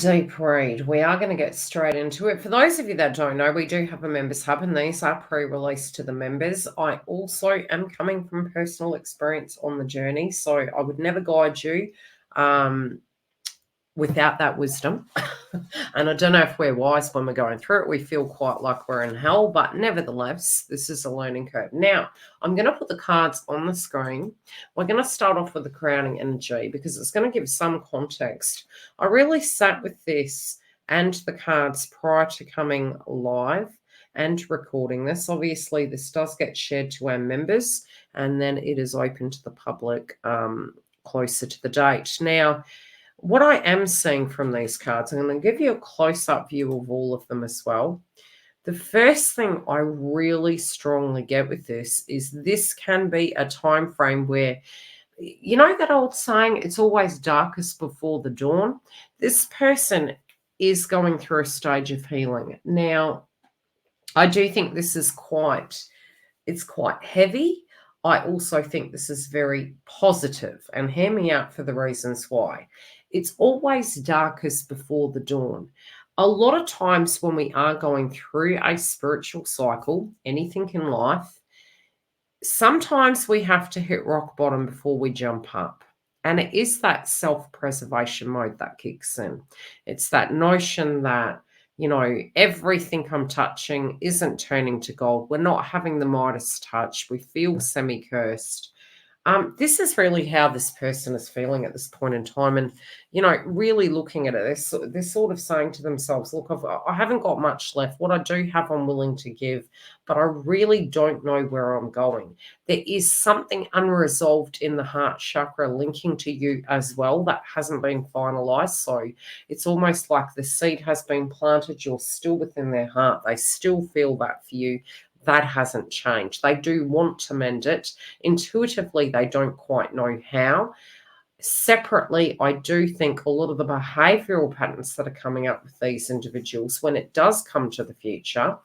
deep read. We are going to get straight into it. For those of you that don't know, we do have a members hub, and these are pre-released to the members. I also am coming from personal experience on the journey, so I would never guide you without that wisdom. And I don't know if we're wise when we're going through it. We feel quite like we're in hell, but nevertheless, this is a learning curve. Now, I'm going to put the cards on the screen. We're going to start off with the crowning energy because it's going to give some context. I really sat with this and the cards prior to coming live and recording this. Obviously, this does get shared to our members, and then it is open to the public closer to the date. Now, what I am seeing from these cards, I'm going to give you a close-up view of all of them as well. The first thing I really strongly get with this can be a time frame where, you know that old saying, it's always darkest before the dawn? This person is going through a stage of healing. Now, I do think this is quite heavy. I also think this is very positive, and hear me out for the reasons why. It's always darkest before the dawn. A lot of times when we are going through a spiritual cycle, anything in life, sometimes we have to hit rock bottom before we jump up. And it is that self-preservation mode that kicks in. It's that notion that, you know, everything I'm touching isn't turning to gold. We're not having the Midas touch. We feel semi-cursed. This is really how this person is feeling at this point in time. And, you know, really looking at it, they're sort of saying to themselves, look, I haven't got much left. What I do have, I'm willing to give, but I really don't know where I'm going. There is something unresolved in the heart chakra linking to you as well that hasn't been finalized. So it's almost like the seed has been planted. You're still within their heart. They still feel that for you. That hasn't changed. They do want to mend it. Intuitively, they don't quite know how. Separately, I do think a lot of the behavioral patterns that are coming up with these individuals, when it does come to the future,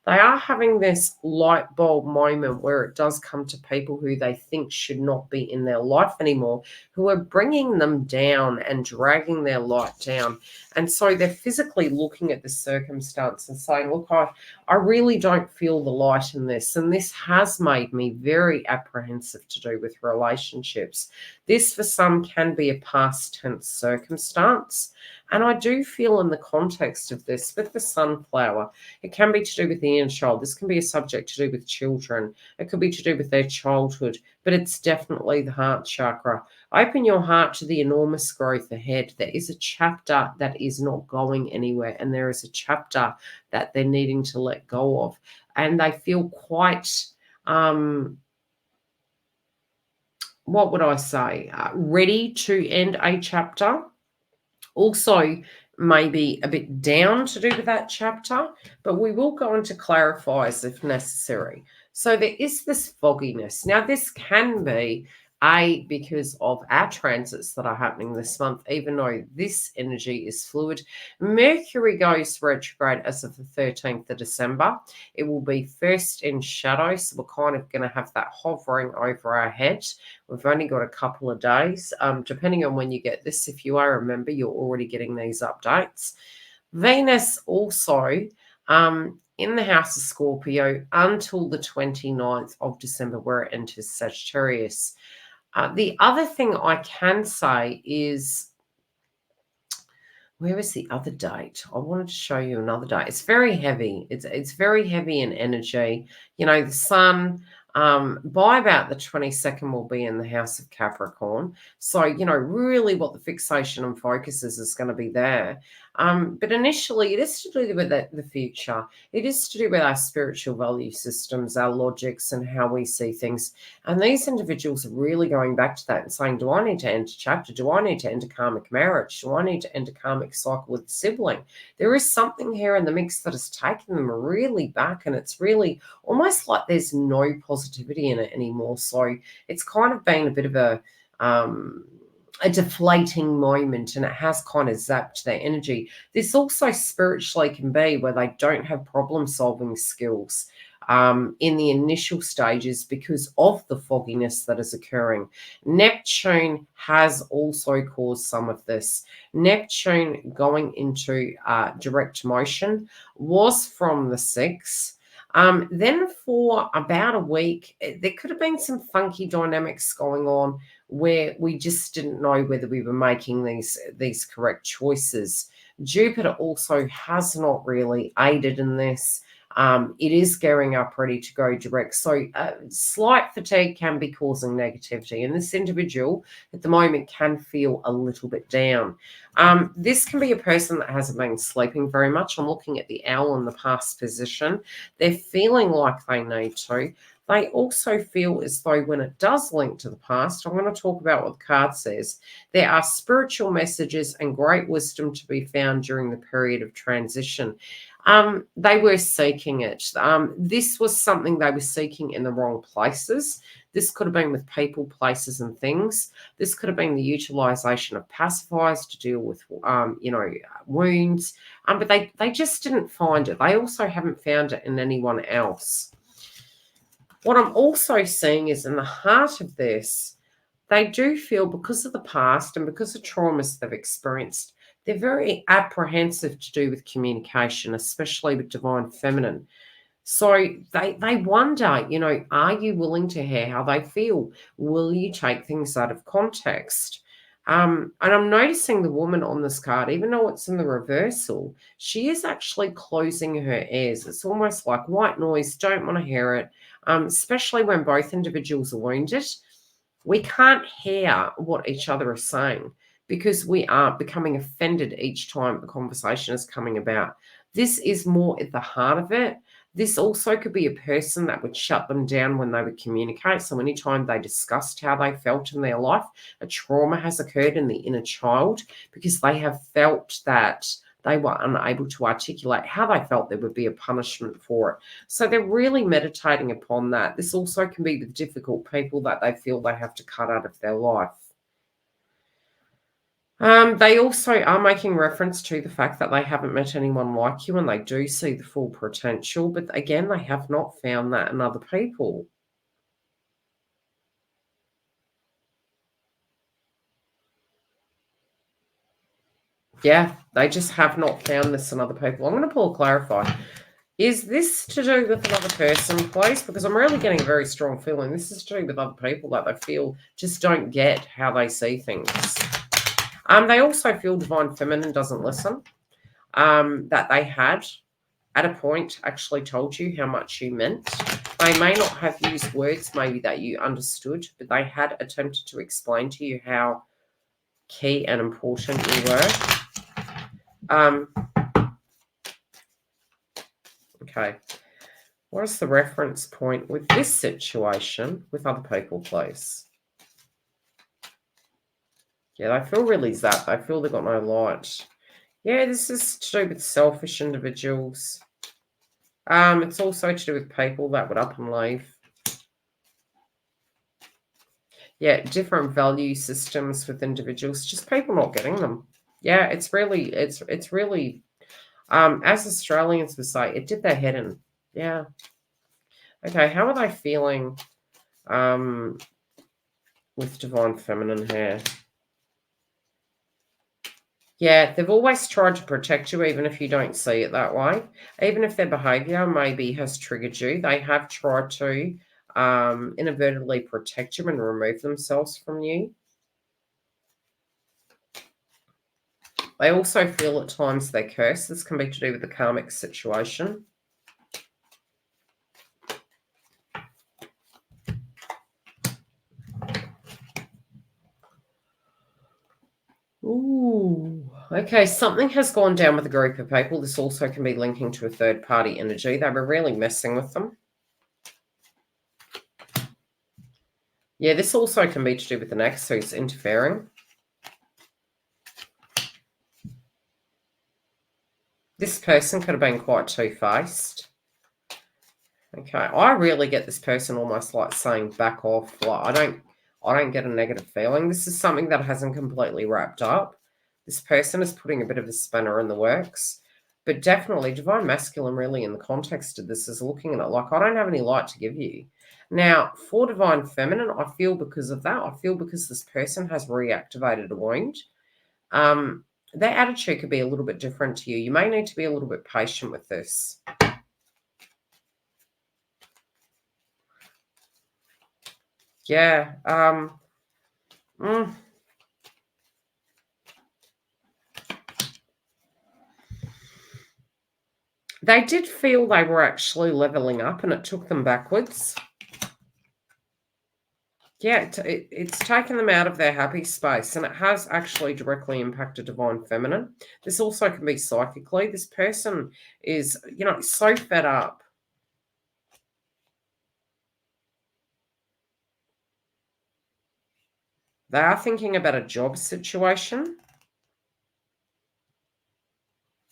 they are having this light bulb moment where it does come to people who they think should not be in their life anymore, who are bringing them down and dragging their light down. And so they're physically looking at the circumstance and saying, look, I really don't feel the light in this. And this has made me very apprehensive to do with relationships. This, for some, can be a past tense circumstance. And I do feel in the context of this, with the sunflower, it can be to do with the inner child. This can be a subject to do with children. It could be to do with their childhood, but it's definitely the heart chakra. Open your heart to the enormous growth ahead. There is a chapter that is not going anywhere, and there is a chapter that they're needing to let go of. And they feel quite, what would I say, ready to end a chapter. Also, maybe a bit down to do with that chapter, but we will go into clarifiers if necessary. So there is this fogginess. Now, this can be because of our transits that are happening this month, even though this energy is fluid. Mercury goes retrograde as of the 13th of December. It will be first in shadow, so we're kind of going to have that hovering over our head. We've only got a couple of days, depending on when you get this. If you are a member, you're already getting these updates. Venus also in the house of Scorpio until the 29th of December, where it enters Sagittarius. The other thing I can say is, where is the other date? I wanted to show you another date. It's very heavy. It's very heavy in energy. You know, the sun, by about the 22nd will be in the house of Capricorn. So, you know, really what the fixation and focus is going to be there. But initially, it is to do with the future. It is to do with our spiritual value systems, our logics, and how we see things. And these individuals are really going back to that and saying, do I need to end a chapter? Do I need to end a karmic marriage? Do I need to end a karmic cycle with a sibling? There is something here in the mix that has taken them really back, and it's really almost like there's no positivity in it anymore. So it's kind of been a bit of a deflating moment, and it has kind of zapped their energy. This also spiritually can be where they don't have problem-solving skills. in the initial stages because of the fogginess that is occurring. Neptune has also caused some of this. Neptune going into direct motion was from the 6th. Then for about a week, there could have been some funky dynamics going on where we just didn't know whether we were making these correct choices. Jupiter also has not really aided in this. It is gearing up ready to go direct. So slight fatigue can be causing negativity. And this individual at the moment can feel a little bit down. This can be a person that hasn't been sleeping very much. I'm looking at the owl in the past position. They're feeling like they need to. They also feel as though when it does link to the past, I'm going to talk about what the card says. There are spiritual messages and great wisdom to be found during the period of transition. They were seeking it. This was something they were seeking in the wrong places. This could have been with people, places, and things. This could have been the utilization of pacifiers to deal with, wounds. But they just didn't find it. They also haven't found it in anyone else. What I'm also seeing is in the heart of this, they do feel because of the past and because of traumas they've experienced, they're very apprehensive to do with communication, especially with divine feminine. So they wonder, are you willing to hear how they feel? Will you take things out of context? And I'm noticing the woman on this card, even though it's in the reversal, she is actually closing her ears. It's almost like white noise, don't want to hear it, especially when both individuals are wounded. We can't hear what each other are saying because we are becoming offended each time the conversation is coming about. This is more at the heart of it. This also could be a person that would shut them down when they would communicate. So anytime they discussed how they felt in their life, a trauma has occurred in the inner child because they have felt that they were unable to articulate how they felt there would be a punishment for it. So they're really meditating upon that. This also can be the difficult people that they feel they have to cut out of their life. They also are making reference to the fact that they haven't met anyone like you and they do see the full potential, but again, they have not found that in other people. Yeah, they just have not found this in other people. I'm going to pull a clarify. Is this to do with another person, please? Because I'm really getting a very strong feeling this is to do with other people that they feel just don't get how they see things. They also feel divine feminine doesn't listen. That they had at a point actually told you how much you meant. They may not have used words maybe that you understood, but they had attempted to explain to you how key and important you were. Okay. What is the reference point with this situation with other people, please? Yeah, they feel really zapped. They feel they've got no light. Yeah, this is to do with selfish individuals. It's also to do with people that would up and leave. Yeah, different value systems with individuals, just people not getting them. Yeah, it's really, as Australians would say, it did their head in. Yeah. Okay, how are they feeling with divine feminine here? Yeah, they've always tried to protect you, even if you don't see it that way. Even if their behavior maybe has triggered you, they have tried to inadvertently protect you and remove themselves from you. They also feel at times they're cursed. This can be to do with the karmic situation. Ooh, okay, something has gone down with a group of people. This also can be linking to a third-party energy. They were really messing with them. Yeah, this also can be to do with an ex who's interfering. This person could have been quite two-faced. Okay, I really get this person almost like saying back off. Like I don't get a negative feeling. This is something that hasn't completely wrapped up. This person is putting a bit of a spanner in the works. But definitely divine masculine, really, in the context of this, is looking at it like, I don't have any light to give you. Now, for divine feminine, I feel because of that, I feel because this person has reactivated a wound, their attitude could be a little bit different to you. You may need to be a little bit patient with this. Yeah. They did feel they were actually leveling up, and it took them backwards. Yeah, it's taken them out of their happy space, and it has actually directly impacted divine feminine. This also can be psychically. This person is, so fed up. They are thinking about a job situation.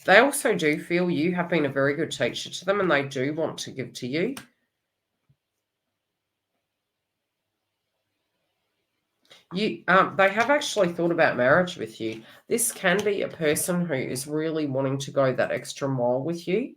They also do feel you have been a very good teacher to them, and they do want to give to you. They have actually thought about marriage with you. This can be a person who is really wanting to go that extra mile with you.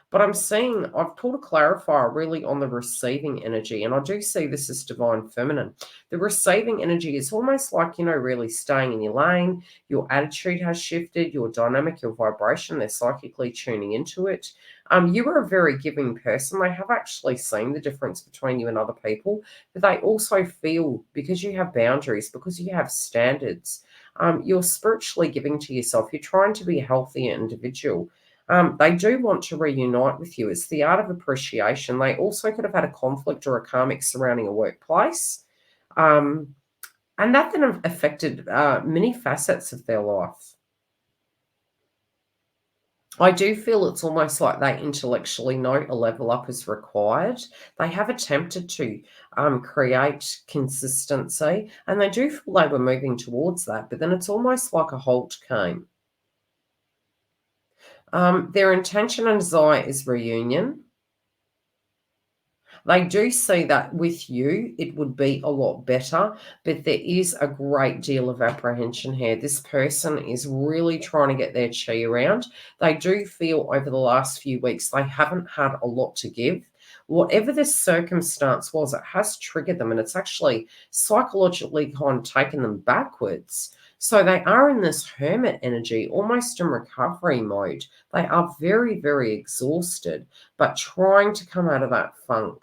But I'm seeing, I've pulled a clarifier really on the receiving energy, and I do see this as divine feminine. The receiving energy is almost like, really staying in your lane. Your attitude has shifted, your dynamic, your vibration, they're psychically tuning into it. You are a very giving person. They have actually seen the difference between you and other people, but they also feel, because you have boundaries, because you have standards, you're spiritually giving to yourself. You're trying to be a healthier individual. They do want to reunite with you. It's the art of appreciation. They also could have had a conflict or a karmic surrounding a workplace. And that then affected many facets of their life. I do feel it's almost like they intellectually know a level up is required. They have attempted to create consistency, and they do feel they were moving towards that, but then it's almost like a halt came. Their intention and desire is reunion. They do see that with you, it would be a lot better, but there is a great deal of apprehension here. This person is really trying to get their chi around. They do feel over the last few weeks they haven't had a lot to give. Whatever this circumstance was, it has triggered them, and it's actually psychologically kind of taken them backwards. So they are in this hermit energy, almost in recovery mode. They are very, very exhausted, but trying to come out of that funk.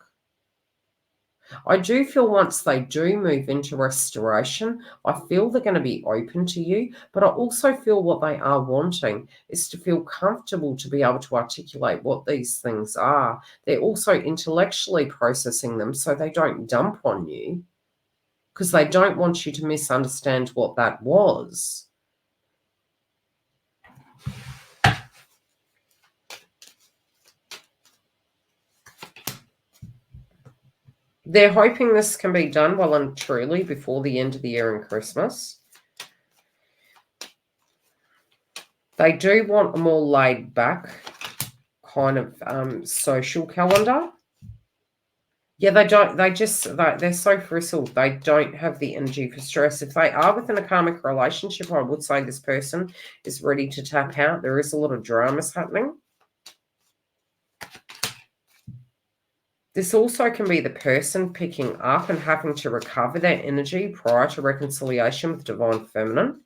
I do feel once they do move into restoration, I feel they're going to be open to you, but I also feel what they are wanting is to feel comfortable to be able to articulate what these things are. They're also intellectually processing them so they don't dump on you, because they don't want you to misunderstand what that was. They're hoping this can be done well and truly before the end of the year and Christmas. They do want a more laid back kind of social calendar. Yeah, they don't. They're so bristled. They don't have the energy for stress. If they are within a karmic relationship, I would say this person is ready to tap out. There is a lot of dramas happening. This also can be the person picking up and having to recover their energy prior to reconciliation with divine feminine.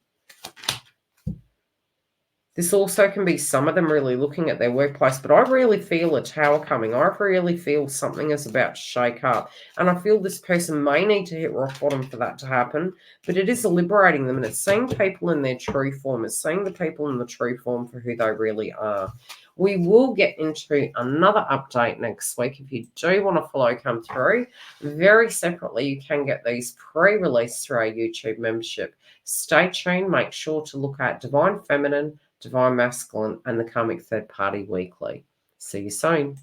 This also can be some of them really looking at their workplace, but I really feel a tower coming. I really feel something is about to shake up. And I feel this person may need to hit rock bottom for that to happen, but it is liberating them, and it's seeing people in their true form. It's seeing the people in the true form for who they really are. We will get into another update next week. If you do want to follow come through, very separately, you can get these pre-released through our YouTube membership. Stay tuned. Make sure to look at Divine Feminine, Divine Masculine, and the Karmic Third Party Weekly. See you soon.